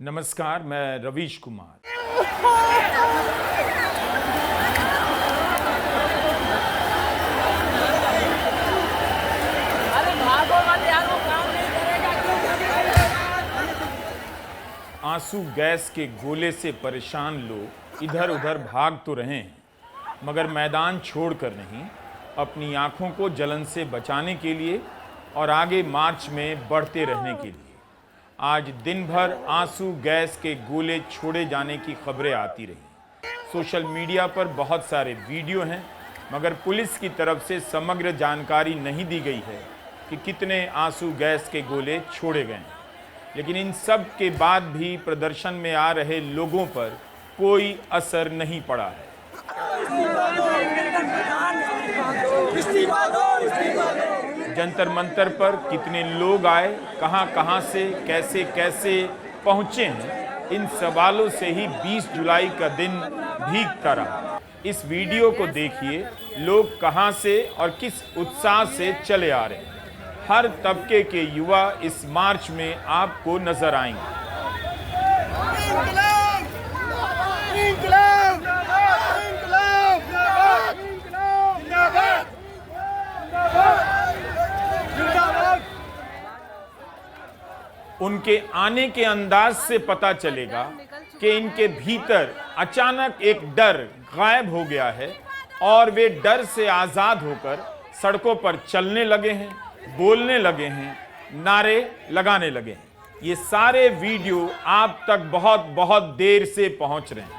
नमस्कार, मैं रवीश कुमार। आंसू गैस के गोले से परेशान लोग इधर उधर भाग तो रहे हैं, मगर मैदान छोड़कर नहीं, अपनी आंखों को जलन से बचाने के लिए और आगे मार्च में बढ़ते रहने के लिए। आज दिन भर आंसू गैस के गोले छोड़े जाने की खबरें आती रही। सोशल मीडिया पर बहुत सारे वीडियो हैं, मगर पुलिस की तरफ से समग्र जानकारी नहीं दी गई है कि कितने आंसू गैस के गोले छोड़े गए हैं। लेकिन इन सब के बाद भी प्रदर्शन में आ रहे लोगों पर कोई असर नहीं पड़ा है। जंतर मंतर पर कितने लोग आए, कहां से कैसे कैसे पहुंचे हैं, इन सवालों से ही 20 जुलाई का दिन भीगता रहा। इस वीडियो को देखिए, लोग कहां से और किस उत्साह से चले आ रहे हैं। हर तबके के युवा इस मार्च में आपको नजर आएंगे। उनके आने के अंदाज से पता चलेगा कि इनके भीतर अचानक एक डर गायब हो गया है और वे डर से आजाद होकर सड़कों पर चलने लगे हैं, बोलने लगे हैं, नारे लगाने लगे हैं। ये सारे वीडियो आप तक बहुत बहुत देर से पहुंच रहे हैं,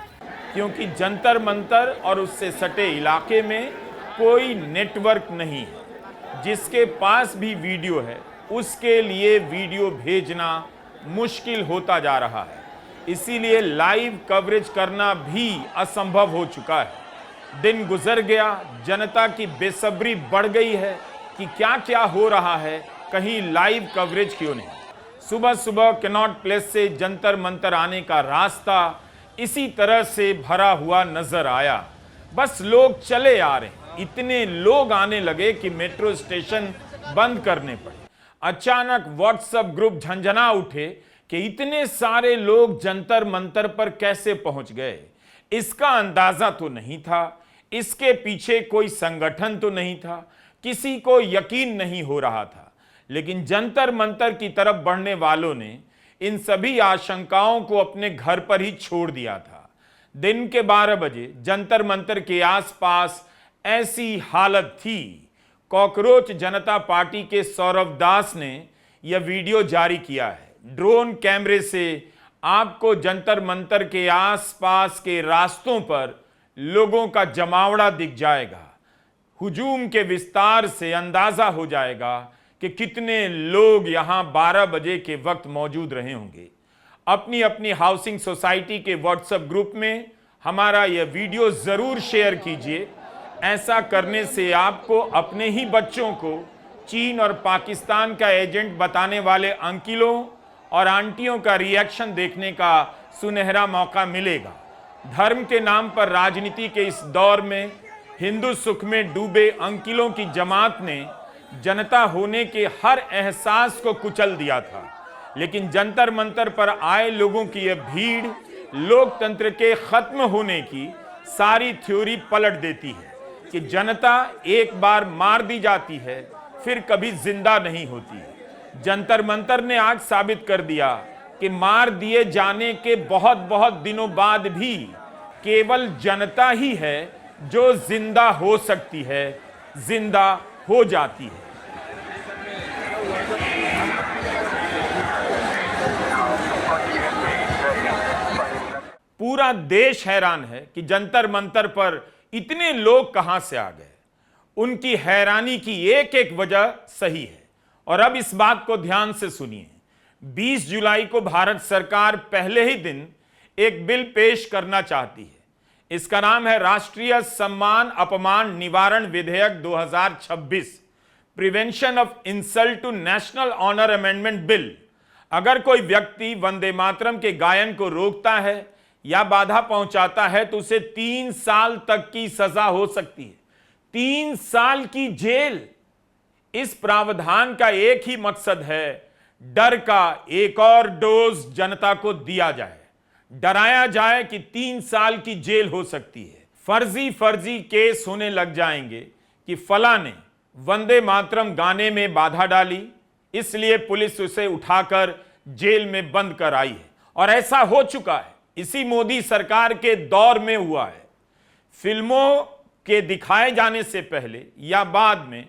क्योंकि जंतर मंतर और उससे सटे इलाके में कोई नेटवर्क नहीं है। जिसके पास भी वीडियो है, उसके लिए वीडियो भेजना मुश्किल होता जा रहा है। इसीलिए लाइव कवरेज करना भी असंभव हो चुका है। दिन गुजर गया, जनता की बेसब्री बढ़ गई है कि क्या क्या हो रहा है, कहीं लाइव कवरेज क्यों नहीं। सुबह सुबह कैनॉट प्लेस से जंतर मंतर आने का रास्ता इसी तरह से भरा हुआ नजर आया। बस लोग चले आ रहे हैं। इतने लोग आने लगे कि मेट्रो स्टेशन बंद करने पड़े। अचानक व्हाट्सएप ग्रुप झंझना उठे कि इतने सारे लोग जंतर मंतर पर कैसे पहुंच गए। इसका अंदाजा तो नहीं था, इसके पीछे कोई संगठन तो नहीं था, किसी को यकीन नहीं हो रहा था। लेकिन जंतर मंतर की तरफ बढ़ने वालों ने इन सभी आशंकाओं को अपने घर पर ही छोड़ दिया था। दिन के 12 बजे जंतर मंतर के आसपास ऐसी हालत थी। कॉकरोच जनता पार्टी के सौरभ दास ने यह वीडियो जारी किया है। ड्रोन कैमरे से आपको जंतर मंतर के आसपास के रास्तों पर लोगों का जमावड़ा दिख जाएगा। हुजूम के विस्तार से अंदाजा हो जाएगा कि कितने लोग यहां 12 बजे के वक्त मौजूद रहे होंगे। अपनी अपनी हाउसिंग सोसाइटी के व्हाट्सएप ग्रुप में हमारा यह वीडियो जरूर शेयर कीजिए। ऐसा करने से आपको अपने ही बच्चों को चीन और पाकिस्तान का एजेंट बताने वाले अंकिलों और आंटियों का रिएक्शन देखने का सुनहरा मौका मिलेगा। धर्म के नाम पर राजनीति के इस दौर में हिंदू सुख में डूबे अंकिलों की जमात ने जनता होने के हर एहसास को कुचल दिया था। लेकिन जंतर मंतर पर आए लोगों की यह भीड़ लोकतंत्र के खत्म होने की सारी थ्योरी पलट देती है कि जनता एक बार मार दी जाती है, फिर कभी जिंदा नहीं होती। जंतर मंतर ने आज साबित कर दिया कि मार दिए जाने के बहुत बहुत दिनों बाद भी केवल जनता ही है जो जिंदा हो सकती है, जिंदा हो जाती है। पूरा देश हैरान है कि जंतर मंतर पर इतने लोग कहां से आ गए। उनकी हैरानी की एक एक वजह सही है, और अब इस बात को ध्यान से सुनिए। 20 जुलाई को भारत सरकार पहले ही दिन एक बिल पेश करना चाहती है। इसका नाम है राष्ट्रीय सम्मान अपमान निवारण विधेयक 2026, prevention of insult to national honour amendment bill. अगर कोई व्यक्ति वंदे मातरम के गायन को रोकता है या बाधा पहुंचाता है तो उसे 3 साल तक की सजा हो सकती है। 3 साल की जेल। इस प्रावधान का एक ही मकसद है, डर का एक और डोज जनता को दिया जाए, डराया जाए कि 3 साल की जेल हो सकती है। फर्जी केस होने लग जाएंगे कि फला ने वंदे मातरम गाने में बाधा डाली, इसलिए पुलिस उसे उठाकर जेल में बंद कर आई है। और ऐसा हो चुका है, इसी मोदी सरकार के दौर में हुआ है। फिल्मों के दिखाए जाने से पहले या बाद में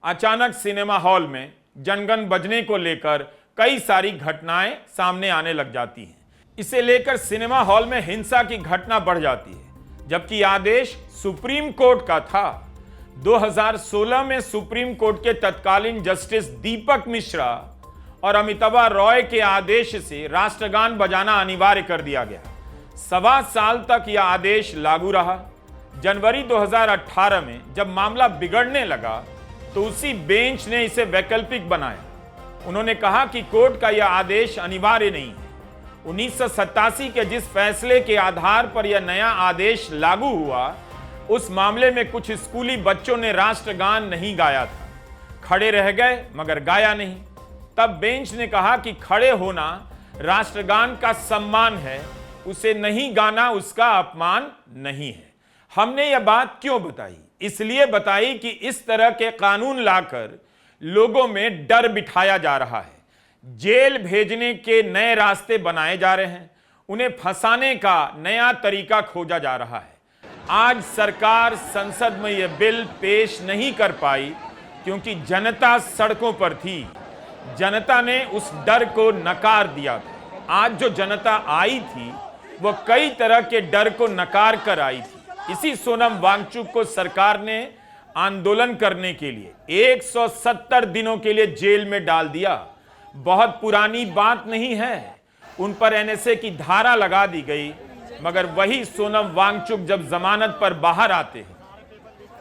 अचानक सिनेमा हॉल में जनगण बजने को लेकर कई सारी घटनाएं सामने आने लग जाती हैं। इसे लेकर सिनेमा हॉल में हिंसा की घटना बढ़ जाती है, जबकि आदेश सुप्रीम कोर्ट का था। 2016 में सुप्रीम कोर्ट के तत्कालीन जस्टिस दीपक मिश्रा और अमिताभा रॉय के आदेश से राष्ट्रगान बजाना अनिवार्य कर दिया गया। 1.25 साल तक यह आदेश लागू रहा। जनवरी 2018 में जब मामला बिगड़ने लगा तो उसी बेंच ने इसे वैकल्पिक बनाया। उन्होंने कहा कि कोर्ट का यह आदेश अनिवार्य नहीं है। 1987 के जिस फैसले के आधार पर यह नया आदेश लागू हुआ, उस मामले में कुछ स्कूली बच्चों ने राष्ट्रगान नहीं गाया था, खड़े रह गए मगर गाया नहीं। तब बेंच ने कहा कि खड़े होना राष्ट्रगान का सम्मान है, उसे नहीं गाना उसका अपमान नहीं है। हमने यह बात क्यों बताई? इसलिए बताई कि इस तरह के कानून लाकर लोगों में डर बिठाया जा रहा है, जेल भेजने के नए रास्ते बनाए जा रहे हैं, उन्हें फंसाने का नया तरीका खोजा जा रहा है। आज सरकार संसद में यह बिल पेश नहीं कर पाई क्योंकि जनता सड़कों पर थी। जनता ने उस डर को नकार दिया था। आज जो जनता आई थी वो कई तरह के डर को नकार कर आई थी। इसी सोनम वांगचुक को सरकार ने आंदोलन करने के लिए 170 दिनों के लिए जेल में डाल दिया। बहुत पुरानी बात नहीं है, उन पर एनएसए की धारा लगा दी गई, मगर वही सोनम वांगचुक जब जमानत पर बाहर आते हैं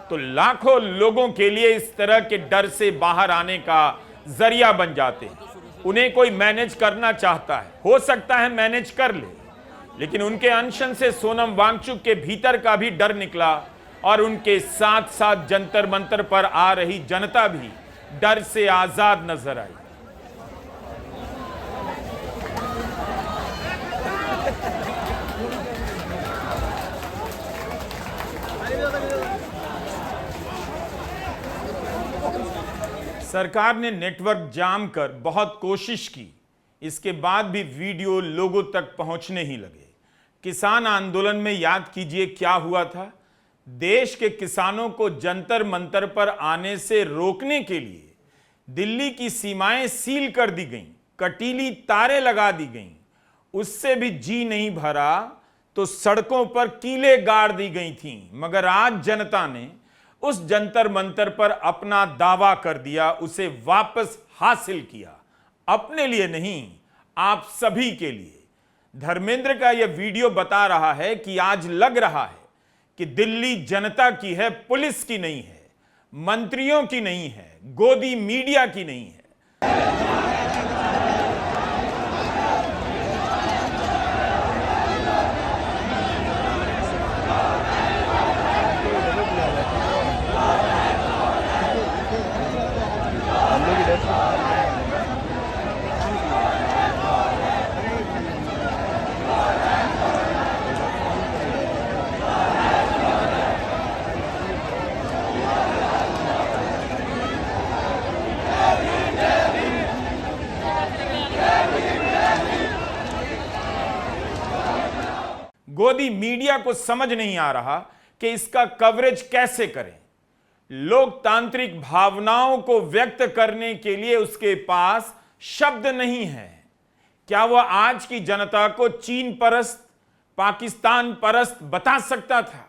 तो लाखों लोगों के लिए इस तरह के डर से बाहर आने का जरिया बन जाते हैं। उन्हें कोई मैनेज करना चाहता है, हो सकता है मैनेज कर ले, लेकिन उनके अनशन से सोनम वांगचुक के भीतर का भी डर निकला और उनके साथ साथ जंतर मंतर पर आ रही जनता भी डर से आजाद नजर आई। सरकार ने नेटवर्क जाम कर बहुत कोशिश की, इसके बाद भी वीडियो लोगों तक पहुंचने ही लगे। किसान आंदोलन में याद कीजिए क्या हुआ था। देश के किसानों को जंतर मंतर पर आने से रोकने के लिए दिल्ली की सीमाएं सील कर दी गईं, कटीली तारें लगा दी गईं। उससे भी जी नहीं भरा तो सड़कों पर कीले गाड़ दी गई थीं। मगर आज जनता ने उस जंतर मंतर पर अपना दावा कर दिया, उसे वापस हासिल किया। अपने लिए नहीं, आप सभी के लिए। धर्मेंद्र का यह वीडियो बता रहा है कि आज लग रहा है कि दिल्ली जनता की है, पुलिस की नहीं है, मंत्रियों की नहीं है, गोदी मीडिया की नहीं है। गोदी मीडिया को समझ नहीं आ रहा कि इसका कवरेज कैसे करें। लोकतांत्रिक भावनाओं को व्यक्त करने के लिए उसके पास शब्द नहीं है। क्या वह आज की जनता को चीन परस्त, पाकिस्तान परस्त बता सकता था?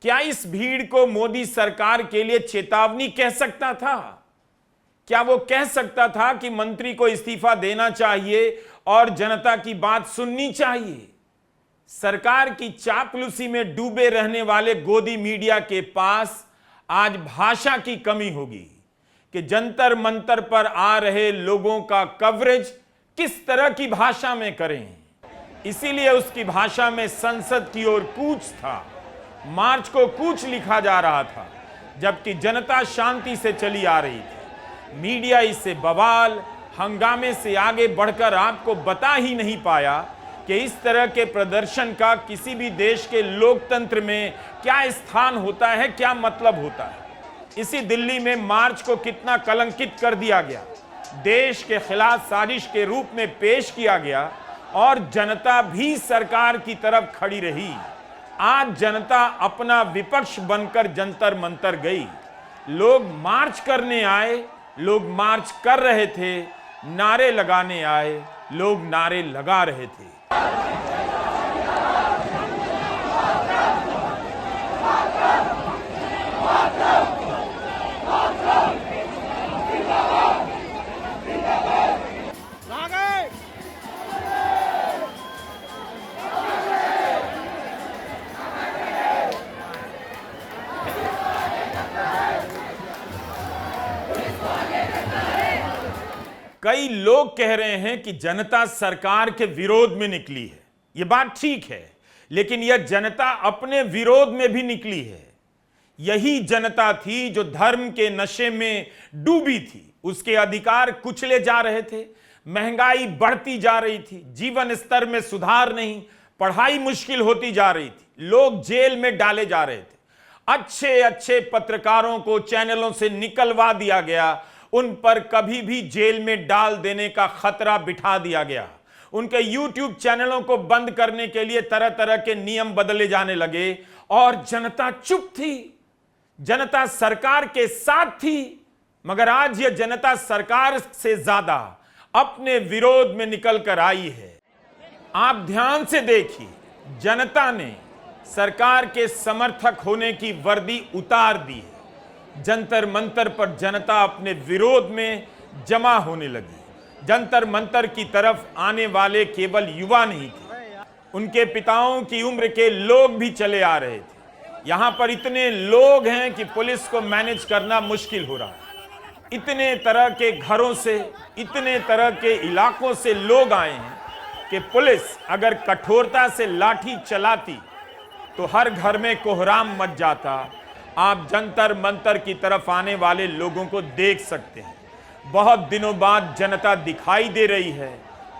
क्या इस भीड़ को मोदी सरकार के लिए चेतावनी कह सकता था? क्या वो कह सकता था कि मंत्री को इस्तीफा देना चाहिए और जनता की बात सुननी चाहिए? सरकार की चापलूसी में डूबे रहने वाले गोदी मीडिया के पास आज भाषा की कमी होगी कि जंतर मंतर पर आ रहे लोगों का कवरेज किस तरह की भाषा में करें। इसीलिए उसकी भाषा में संसद की ओर कूच था, मार्च को कूच लिखा जा रहा था, जबकि जनता शांति से चली आ रही थी। मीडिया इसे बवाल, हंगामे से आगे बढ़कर आपको बता ही नहीं पाया कि इस तरह के प्रदर्शन का किसी भी देश के लोकतंत्र में क्या स्थान होता है, क्या मतलब होता है। इसी दिल्ली में मार्च को कितना कलंकित कर दिया गया, देश के खिलाफ साजिश के रूप में पेश किया गया और जनता भी सरकार की तरफ खड़ी रही। आज जनता अपना विपक्ष बनकर जंतर मंतर गई। लोग मार्च करने आए, लोग मार्च कर रहे थे, नारे लगाने आए, लोग नारे लगा रहे थे। कई लोग कह रहे हैं कि जनता सरकार के विरोध में निकली है। यह बात ठीक है, लेकिन यह जनता अपने विरोध में भी निकली है। यही जनता थी जो धर्म के नशे में डूबी थी, उसके अधिकार कुचले जा रहे थे, महंगाई बढ़ती जा रही थी, जीवन स्तर में सुधार नहीं, पढ़ाई मुश्किल होती जा रही थी, लोग जेल में डाले जा रहे थे, अच्छे अच्छे पत्रकारों को चैनलों से निकलवा दिया गया, उन पर कभी भी जेल में डाल देने का खतरा बिठा दिया गया, उनके YouTube चैनलों को बंद करने के लिए तरह तरह के नियम बदले जाने लगे और जनता चुप थी, जनता सरकार के साथ थी। मगर आज यह जनता सरकार से ज्यादा अपने विरोध में निकल कर आई है। आप ध्यान से देखिए, जनता ने सरकार के समर्थक होने की वर्दी उतार दी है। जंतर मंतर पर जनता अपने विरोध में जमा होने लगी। जंतर मंतर की तरफ आने वाले केवल युवा नहीं थे, उनके पिताओं की उम्र के लोग भी चले आ रहे थे। यहां पर इतने लोग हैं कि पुलिस को मैनेज करना मुश्किल हो रहा है। इतने तरह के घरों से, इतने तरह के इलाकों से लोग आए हैं कि पुलिस अगर कठोरता से लाठी चलाती तो हर घर में कोहराम मच जाता। आप जंतर मंतर की तरफ आने वाले लोगों को देख सकते हैं। बहुत दिनों बाद जनता दिखाई दे रही है,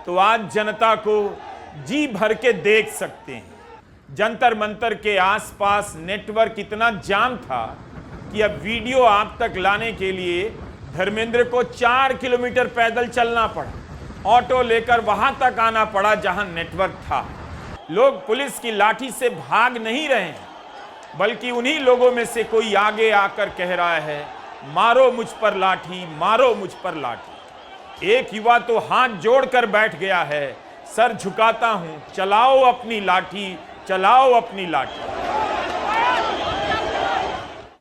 तो आज जनता को जी भर के देख सकते हैं। जंतर मंतर के आसपास नेटवर्क इतना जाम था कि अब वीडियो आप तक लाने के लिए धर्मेंद्र को 4 किलोमीटर पैदल चलना पड़ा, ऑटो लेकर वहां तक आना पड़ा जहां नेटवर्क था। लोग पुलिस की लाठी से भाग नहीं रहे हैं, बल्कि उन्हीं लोगों में से कोई आगे आकर कह रहा है, मारो मुझ पर लाठी, मारो मुझ पर लाठी। एक युवा तो हाथ जोड़कर बैठ गया है, सर झुकाता हूं, चलाओ अपनी लाठी, चलाओ अपनी लाठी।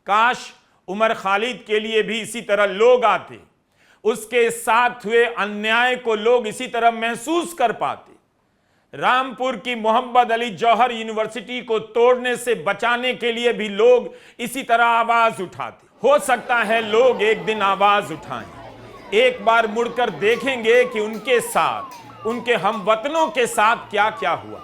काश उमर खालिद के लिए भी इसी तरह लोग आते, उसके साथ हुए अन्याय को लोग इसी तरह महसूस कर पाते। रामपुर की मोहम्मद अली जौहर यूनिवर्सिटी को तोड़ने से बचाने के लिए भी लोग इसी तरह आवाज उठाते। हो सकता है लोग एक दिन आवाज उठाएं, एक बार मुड़कर देखेंगे कि उनके साथ, उनके हमवतनों के साथ क्या क्या हुआ,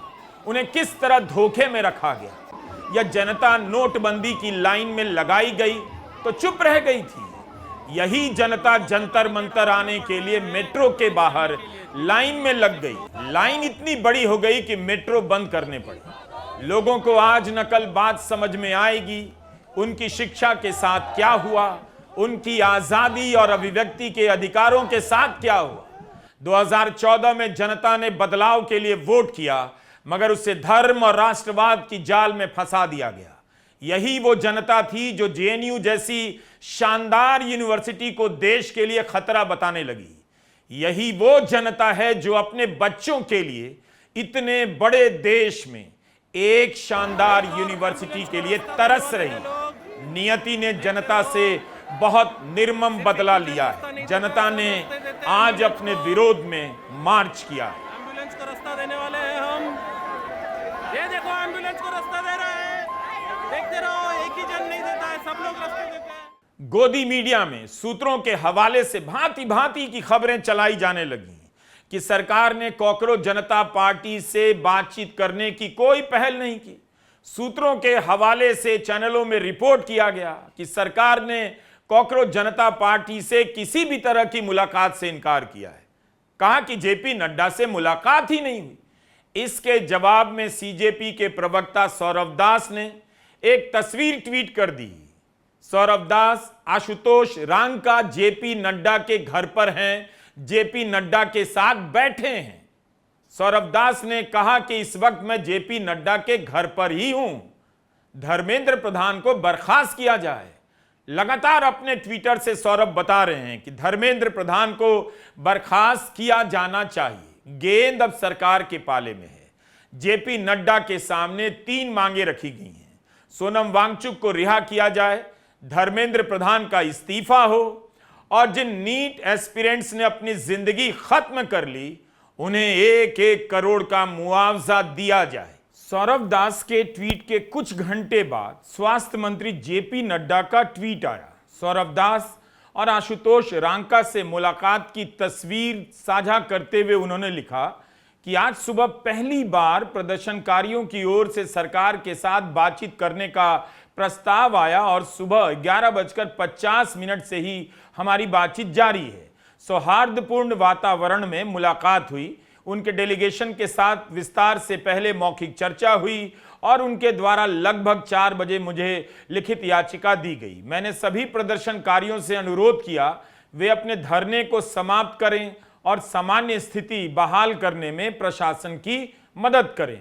उन्हें किस तरह धोखे में रखा गया। यह जनता नोटबंदी की लाइन में लगाई गई तो चुप रह गई थी। यही जनता जंतर मंतर आने के लिए मेट्रो के बाहर लाइन में लग गई। लाइन इतनी बड़ी हो गई कि मेट्रो बंद करने पड़े। लोगों को आज न कल बात समझ में आएगी, उनकी शिक्षा के साथ क्या हुआ, उनकी आजादी और अभिव्यक्ति के अधिकारों के साथ क्या हुआ। 2014 में जनता ने बदलाव के लिए वोट किया, मगर उसे धर्म और राष्ट्रवाद की जाल में फंसा दिया गया। यही वो जनता थी जो जेएनयू जैसी शानदार यूनिवर्सिटी को देश के लिए खतरा बताने लगी। यही वो जनता है जो अपने बच्चों के लिए इतने बड़े देश में एक शानदार यूनिवर्सिटी के लिए तरस रही। नियति ने जनता से बहुत निर्मम बदला लिया है। जनता ने आज अपने विरोध में मार्च किया है। एम्बुलेंस को रास्ता देने वाले हैं हम। ये देखो, एम्बुलेंस को रास्ता दे रहे हैं। देखते रहो, एक ही जन नहीं देता है, सब लोग रास्ते देते हैं। गोदी मीडिया में सूत्रों के हवाले से भांति भांति की खबरें चलाई जाने लगी कि सरकार ने कॉकरोच जनता पार्टी से बातचीत करने की कोई पहल नहीं की। सूत्रों के हवाले से चैनलों में रिपोर्ट किया गया कि सरकार ने कॉकरोच जनता पार्टी से किसी भी तरह की मुलाकात से इनकार किया है। कहा कि जेपी नड्डा से मुलाकात ही नहीं हुई। इसके जवाब में सीजेपी के प्रवक्ता सौरभ दास ने एक तस्वीर ट्वीट कर दी। सौरभ दास आशुतोष रांका जेपी नड्डा के घर पर हैं, जेपी नड्डा के साथ बैठे हैं। सौरभ दास ने कहा कि इस वक्त मैं जेपी नड्डा के घर पर ही हूं, धर्मेंद्र प्रधान को बर्खास्त किया जाए। लगातार अपने ट्विटर से सौरभ बता रहे हैं कि धर्मेंद्र प्रधान को बर्खास्त किया जाना चाहिए। गेंद अब सरकार के पाले में है। जेपी नड्डा के सामने 3 मांगे रखी गई हैं। सोनम वांगचुक को रिहा किया जाए, धर्मेंद्र प्रधान का इस्तीफा हो और जिन नीट एस्पिरेंट्स ने अपनी जिंदगी खत्म कर ली उन्हें 1-1 करोड़ का मुआवजा दिया जाए। सौरभ दास के ट्वीट के कुछ घंटे बाद स्वास्थ्य मंत्री जेपी नड्डा का ट्वीट आया। सौरभ दास और आशुतोष रांका से मुलाकात की तस्वीर साझा करते हुए उन्होंने लिखा कि आज सुबह पहली बार प्रदर्शनकारियों की ओर से सरकार के साथ बातचीत करने का प्रस्ताव आया और सुबह 11:50 से ही हमारी बातचीत जारी है। सौहार्दपूर्ण वातावरण में मुलाकात हुई। उनके डेलीगेशन के साथ विस्तार से पहले मौखिक चर्चा हुई और उनके द्वारा लगभग 4 बजे मुझे लिखित याचिका दी गई। मैंने सभी प्रदर्शनकारियों से अनुरोध किया वे अपने धरने को समाप्त करें और सामान्य स्थिति बहाल करने में प्रशासन की मदद करें।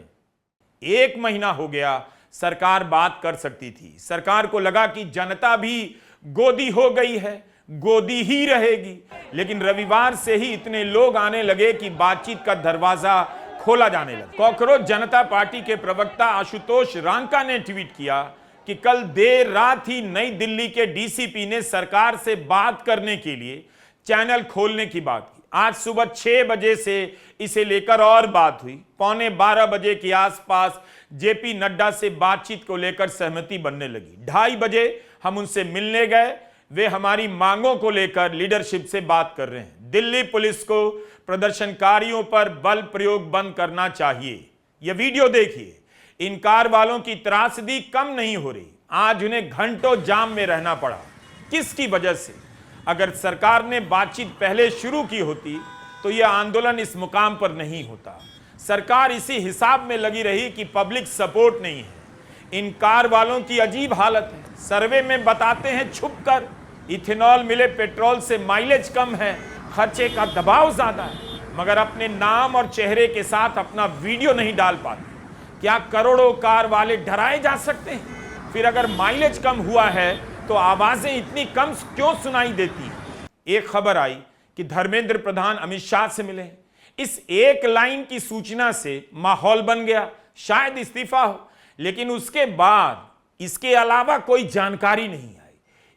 1 महीना हो गया, सरकार बात कर सकती थी। सरकार को लगा कि जनता भी गोदी हो गई है, गोदी ही रहेगी, लेकिन रविवार से ही इतने लोग आने लगे कि बातचीत का दरवाजा खोला जाने लगा। कॉकरोच जनता पार्टी के प्रवक्ता आशुतोष रांका ने ट्वीट किया कि कल देर रात ही नई दिल्ली के डीसीपी ने सरकार से बात करने के लिए चैनल खोलने की बात की। आज सुबह 6 बजे से इसे लेकर और बात हुई। 11:15 बजे के आसपास जेपी नड्डा से बातचीत को लेकर सहमति बनने लगी। 2:30 बजे हम उनसे मिलने गए। वे हमारी मांगों को लेकर लीडरशिप से बात कर रहे हैं। दिल्ली पुलिस को प्रदर्शनकारियों पर बल प्रयोग बंद करना चाहिए। यह वीडियो देखिए। इनकार वालों की त्रासदी कम नहीं हो रही। आज उन्हें घंटों जाम में रहना पड़ा। किसकी वजह से? अगर सरकार ने बातचीत पहले शुरू की होती तो यह आंदोलन इस मुकाम पर नहीं होता। सरकार इसी हिसाब में लगी रही कि पब्लिक सपोर्ट नहीं है। इनकार वालों की अजीब हालत है। सर्वे में बताते हैं छुपकर इथेनॉल मिले पेट्रोल से माइलेज कम है, खर्चे का दबाव ज्यादा है, मगर अपने नाम और चेहरे के साथ अपना वीडियो नहीं डाल पाते। क्या करोड़ों कार वाले डराए जा सकते हैं? फिर अगर माइलेज कम हुआ है तो आवाजें इतनी कम क्यों सुनाई देती हैं? एक खबर आई कि धर्मेंद्र प्रधान अमित शाह से मिले। इस एक लाइन की सूचना से माहौल बन गया, शायद इस्तीफा हो, लेकिन उसके बाद इसके अलावा कोई जानकारी नहीं आई।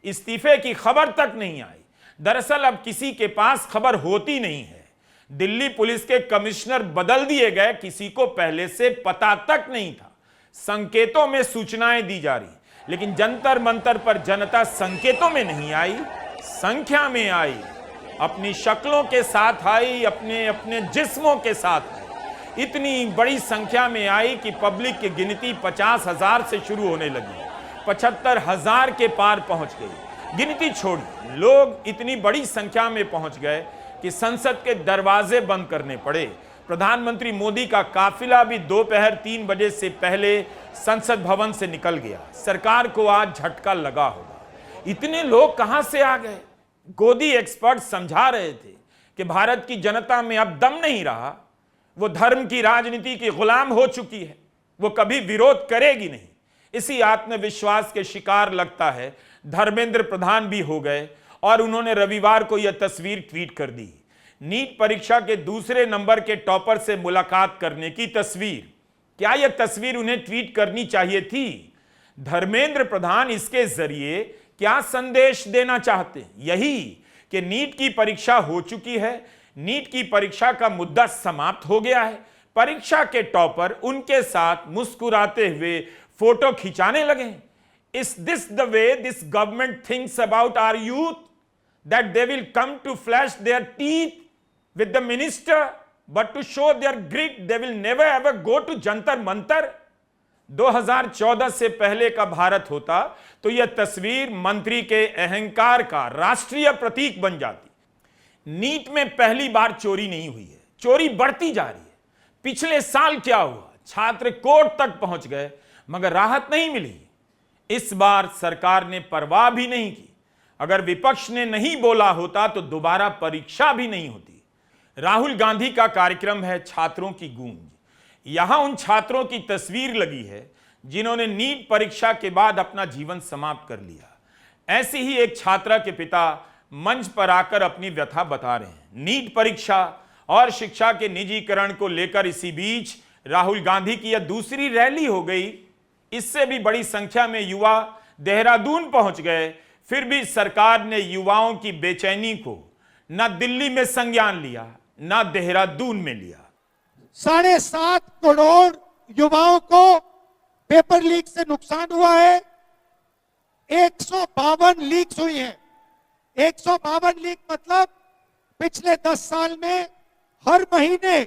इस्तीफे की खबर तक नहीं आई। दरअसल अब किसी के पास खबर होती नहीं है। दिल्ली पुलिस के कमिश्नर बदल दिए गए, किसी को पहले से पता तक नहीं था। संकेतों में सूचनाएं दी जा रही, लेकिन जंतर मंतर पर जनता संकेतों में नहीं आई, संख्या में आई, अपनी शक्लों के साथ आई, अपने अपने जिस्मों के साथ आई। इतनी बड़ी संख्या में आई कि पब्लिक की गिनती 50,000 से शुरू होने लगी, 75,000 के पार पहुंच गई। गिनती छोड़ी, लोग इतनी बड़ी संख्या में पहुंच गए कि संसद के दरवाजे बंद करने पड़े। प्रधानमंत्री मोदी का काफिला भी दोपहर 3 बजे से पहले संसद भवन से निकल गया। सरकार को आज झटका लगा होगा। इतने लोग कहां से आ गए? गोदी एक्सपर्ट समझा रहे थे कि भारत की जनता में अब दम नहीं रहा। वो धर्म की राजनीति की गुलाम हो चुकी है, वो कभी विरोध करेगी नहीं। इसी आत्मविश्वास के शिकार लगता है धर्मेंद्र प्रधान भी हो गए और उन्होंने रविवार को यह तस्वीर ट्वीट कर दी। नीट परीक्षा के दूसरे नंबर के टॉपर से मुलाकात करने की तस्वीर। क्या यह तस्वीर उन्हें ट्वीट करनी चाहिए थी? धर्मेंद्र प्रधान इसके जरिए क्या संदेश देना चाहते हैं? यही कि नीट की परीक्षा हो चुकी है, नीट की परीक्षा का मुद्दा समाप्त हो गया है। परीक्षा के टॉपर उनके साथ मुस्कुराते हुए फोटो खिंचाने लगे। Is this the way this government thinks about our youth, that they will come to flash their teeth with the minister, but to show their grit they will never ever go to jantar mantar? 2014 से पहले का भारत होता तो यह तस्वीर मंत्री के अहंकार का राष्ट्रीय प्रतीक बन जाती। नीट में पहली बार चोरी नहीं हुई है, चोरी बढ़ती जा रही है। पिछले साल क्या हुआ, छात्र कोर्ट तक पहुंच गए मगर राहत नहीं मिली। इस बार सरकार ने परवाह भी नहीं की। अगर विपक्ष ने नहीं बोला होता तो दोबारा परीक्षा भी नहीं होती। राहुल गांधी का कार्यक्रम है छात्रों की गूंज। यहां उन छात्रों की तस्वीर लगी है जिन्होंने नीट परीक्षा के बाद अपना जीवन समाप्त कर लिया। ऐसी ही एक छात्रा के पिता मंच पर आकर अपनी व्यथा बता रहे हैं। नीट परीक्षा और शिक्षा के निजीकरण को लेकर इसी बीच राहुल गांधी की यह दूसरी रैली हो गई। इससे भी बड़ी संख्या में युवा देहरादून पहुंच गए, फिर भी सरकार ने युवाओं की बेचैनी को न दिल्ली में संज्ञान लिया न देहरादून में लिया। 7.5 करोड़ युवाओं को पेपर लीक से नुकसान हुआ है। 152 लीक्स हुई हैं। 152 लीक मतलब पिछले 10 साल में हर महीने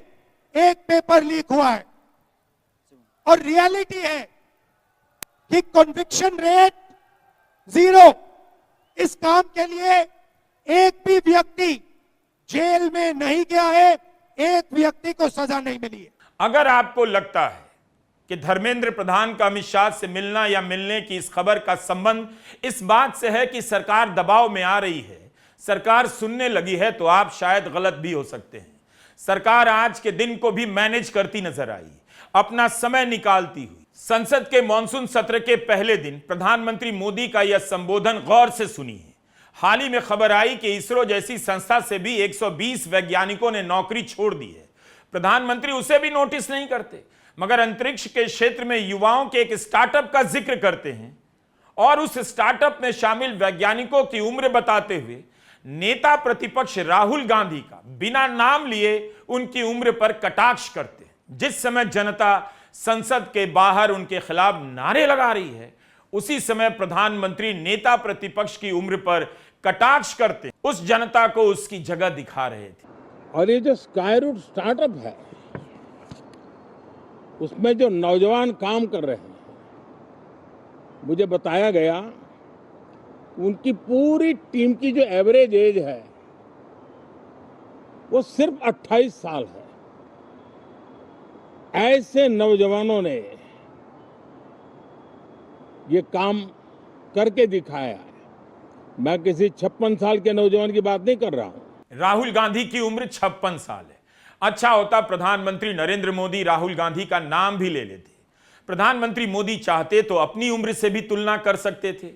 एक पेपर लीक हुआ है। और रियलिटी है कि कन्विक्शन रेट 0। इस काम के लिए एक भी व्यक्ति जेल में नहीं गया है, एक व्यक्ति को सजा नहीं मिली है। अगर आपको लगता है कि धर्मेंद्र प्रधान का अमित शाह से मिलना या मिलने की इस खबर का संबंध इस बात से है कि सरकार दबाव में आ रही है, सरकार सुनने लगी है, तो आप शायद गलत भी हो सकते हैं। सरकार आज के दिन को भी मैनेज करती नजर आई, अपना समय निकालती हुई। संसद के मॉनसून सत्र के पहले दिन प्रधानमंत्री मोदी का यह संबोधन गौर से सुनिए। हाल ही में खबर आई कि इसरो जैसी संस्था से भी 120 वैज्ञानिकों ने नौकरी छोड़ दी है। प्रधानमंत्री उसे भी नोटिस नहीं करते, मगर अंतरिक्ष के क्षेत्र में युवाओं के एक स्टार्टअप का जिक्र करते हैं और उस स्टार्टअप में शामिल वैज्ञानिकों की उम्र बताते हुए नेता प्रतिपक्ष राहुल गांधी का बिना नाम लिए उनकी उम्र पर कटाक्ष करते हैं। जिस समय जनता संसद के बाहर उनके खिलाफ नारे लगा रही है, उसी समय प्रधानमंत्री नेता प्रतिपक्ष की उम्र पर कटाक्ष करते उस जनता को उसकी जगह दिखा रहे थे। और ये जो स्काईरूट स्टार्टअप है, उसमें जो नौजवान काम कर रहे हैं, मुझे बताया गया उनकी पूरी टीम की जो एवरेज एज है वो सिर्फ 28 साल है। ऐसे नौजवानों ने ये काम करके दिखाया है। मैं किसी 56 साल के नौजवान की बात नहीं कर रहा हूं। राहुल गांधी की उम्र 56 साल है। अच्छा होता प्रधानमंत्री नरेंद्र मोदी राहुल गांधी का नाम भी ले लेते। प्रधानमंत्री मोदी चाहते तो अपनी उम्र से भी तुलना कर सकते थे,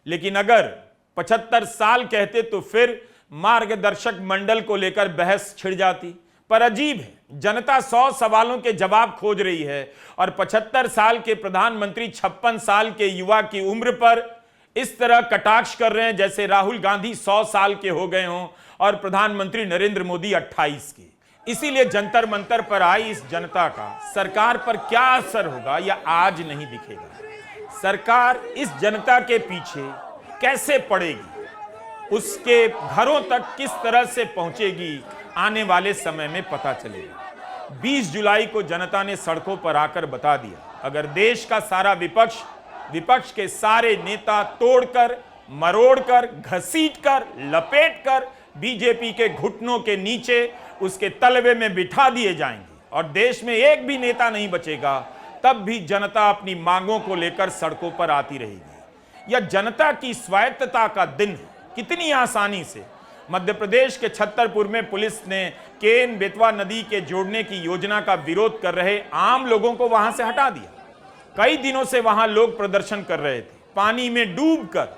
लेकिन अगर 75 साल कहते तो फिर मार्गदर्शक मंडल को लेकर बहस छिड़ जाती। पर अजीब है, जनता 100 सवालों के जवाब खोज रही है और 75 साल के प्रधानमंत्री 56 साल के युवा की उम्र पर इस तरह कटाक्ष कर रहे हैं जैसे राहुल गांधी 100 साल के हो गए हों और प्रधानमंत्री नरेंद्र मोदी 28 के। इसीलिए जंतर मंतर पर आई इस जनता का सरकार पर क्या असर होगा यह आज नहीं दिखेगा। सरकार इस जनता के पीछे कैसे पड़ेगी, उसके घरों तक किस तरह से पहुंचेगी, आने वाले समय में पता चलेगा। 20 जुलाई को जनता ने सड़कों पर आकर बता दिया, अगर देश का सारा विपक्ष के सारे नेता तोड़कर, मरोड़कर, घसीटकर, लपेटकर बीजेपी के घुटनों के नीचे उसके तलवे में बिठा दिए जाएंगे और देश में एक भी नेता नहीं बचेगा, तब भी जनता अपनी मांगों को लेकर सड़कों पर आती रहेगी। यह जनता की स्वायत्तता का दिन है। कितनी आसानी से मध्य प्रदेश के छतरपुर में पुलिस ने केन बेतवा नदी के जोड़ने की योजना का विरोध कर रहे आम लोगों को वहां से हटा दिया। कई दिनों से वहां लोग प्रदर्शन कर रहे थे, पानी में डूबकर,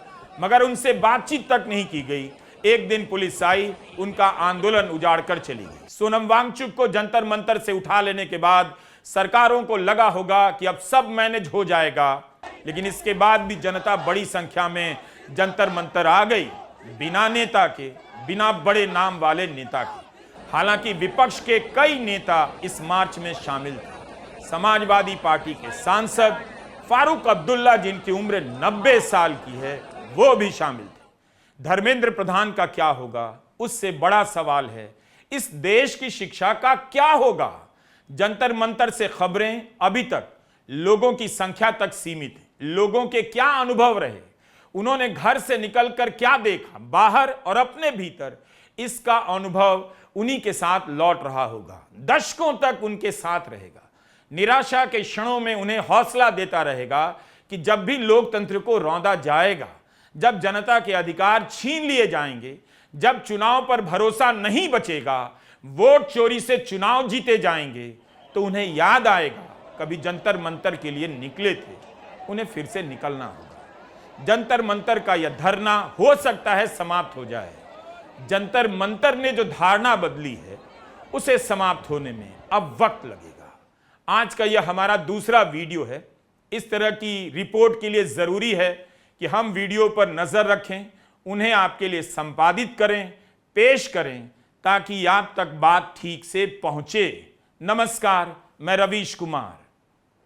मगर उनसे बातचीत तक नहीं की गई। एक दिन पुलिस आई, उनका आंदोलन उजाड़ कर चली गई। सोनम वांगचुक को जंतर मंतर से उठा लेने के बाद सरकारों को लगा होगा कि अब सब मैनेज हो जाएगा, लेकिन इसके बाद भी जनता बड़ी संख्या में जंतर मंतर आ गई, बिना नेता के, बिना बड़े नाम वाले नेता के। हालांकि विपक्ष के कई नेता इस मार्च में शामिल थे। समाजवादी पार्टी के सांसद फारूक अब्दुल्ला, जिनकी उम्र 90 साल की है, वो भी शामिल थे। धर्मेंद्र प्रधान का क्या होगा, उससे बड़ा सवाल है इस देश की शिक्षा का क्या होगा। जंतर मंतर से खबरें अभी तक लोगों की संख्या तक सीमित है। लोगों के क्या अनुभव रहे, उन्होंने घर से निकलकर क्या देखा बाहर और अपने भीतर, इसका अनुभव उन्हीं के साथ लौट रहा होगा, दशकों तक उनके साथ रहेगा। निराशा के क्षणों में उन्हें हौसला देता रहेगा कि जब भी लोकतंत्र को रौंदा जाएगा, जब जनता के अधिकार छीन लिए जाएंगे, जब चुनाव पर भरोसा नहीं बचेगा, वोट चोरी से चुनाव जीते जाएंगे, तो उन्हें याद आएगा कभी जंतर मंतर के लिए निकले थे, उन्हें फिर से निकलना होगा। जंतर मंतर का यह धरना हो सकता है समाप्त हो जाए। जंतर मंतर ने जो धारणा बदली है उसे समाप्त होने में अब वक्त लगेगा। आज का यह हमारा दूसरा वीडियो है। इस तरह की रिपोर्ट के लिए जरूरी है कि हम वीडियो पर नजर रखें, उन्हें आपके लिए संपादित करें, पेश करें, ताकि आप तक बात ठीक से पहुंचे। नमस्कार, मैं रवीश कुमार।